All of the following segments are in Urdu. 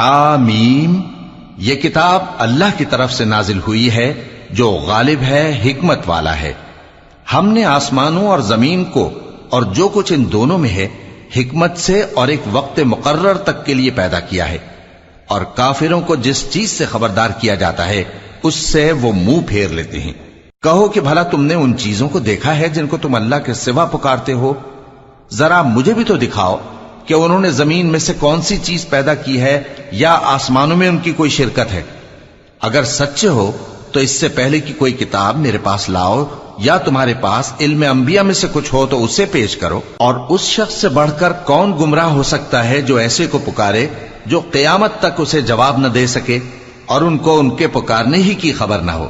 حامیم، یہ کتاب اللہ کی طرف سے نازل ہوئی ہے جو غالب ہے، حکمت والا ہے۔ ہم نے آسمانوں اور زمین کو اور جو کچھ ان دونوں میں ہے حکمت سے اور ایک وقت مقرر تک کے لیے پیدا کیا ہے، اور کافروں کو جس چیز سے خبردار کیا جاتا ہے اس سے وہ منہ پھیر لیتے ہیں۔ کہو کہ بھلا تم نے ان چیزوں کو دیکھا ہے جن کو تم اللہ کے سوا پکارتے ہو؟ ذرا مجھے بھی تو دکھاؤ کہ انہوں نے زمین میں سے کون سی چیز پیدا کی ہے یا آسمانوں میں ان کی کوئی شرکت ہے؟ اگر سچے ہو تو اس سے پہلے کی کوئی کتاب میرے پاس لاؤ، یا تمہارے پاس علم انبیاء میں سے کچھ ہو تو اسے پیش کرو۔ اور اس شخص سے بڑھ کر کون گمراہ ہو سکتا ہے جو ایسے کو پکارے جو قیامت تک اسے جواب نہ دے سکے اور ان کو ان کے پکارنے ہی کی خبر نہ ہو۔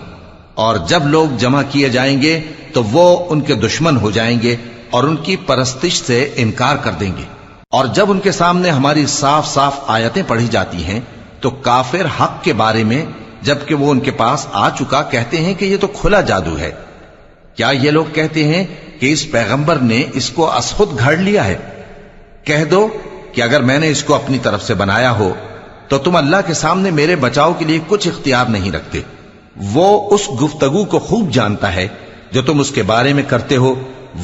اور جب لوگ جمع کیے جائیں گے تو وہ ان کے دشمن ہو جائیں گے اور ان کی پرستش سے انکار کر دیں گے۔ اور جب ان کے سامنے ہماری صاف صاف آیتیں پڑھی جاتی ہیں تو کافر حق کے بارے میں جبکہ وہ ان کے پاس آ چکا کہتے ہیں کہ یہ تو کھلا جادو ہے۔ کیا یہ لوگ کہتے ہیں کہ اس پیغمبر نے اس کو از خود گھڑ لیا ہے؟ کہہ دو کہ اگر میں نے اس کو اپنی طرف سے بنایا ہو تو تم اللہ کے سامنے میرے بچاؤ کے لیے کچھ اختیار نہیں رکھتے۔ وہ اس گفتگو کو خوب جانتا ہے جو تم اس کے بارے میں کرتے ہو،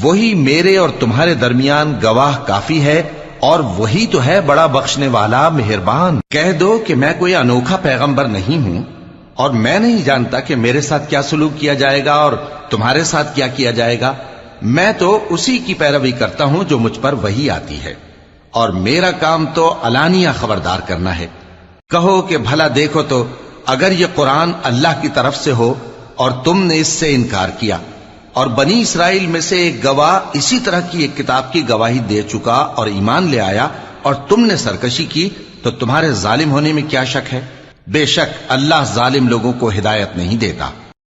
وہی میرے اور تمہارے درمیان گواہ کافی ہے، اور وہی تو ہے بڑا بخشنے والا مہربان۔ کہہ دو کہ میں کوئی انوکھا پیغمبر نہیں ہوں اور میں نہیں جانتا کہ میرے ساتھ کیا سلوک کیا جائے گا اور تمہارے ساتھ کیا کیا جائے گا۔ میں تو اسی کی پیروی کرتا ہوں جو مجھ پر وحی آتی ہے، اور میرا کام تو علانیہ خبردار کرنا ہے۔ کہو کہ بھلا دیکھو تو اگر یہ قرآن اللہ کی طرف سے ہو اور تم نے اس سے انکار کیا، اور بنی اسرائیل میں سے ایک گواہ اسی طرح کی ایک کتاب کی گواہی دے چکا اور ایمان لے آیا اور تم نے سرکشی کی، تو تمہارے ظالم ہونے میں کیا شک ہے؟ بے شک اللہ ظالم لوگوں کو ہدایت نہیں دیتا۔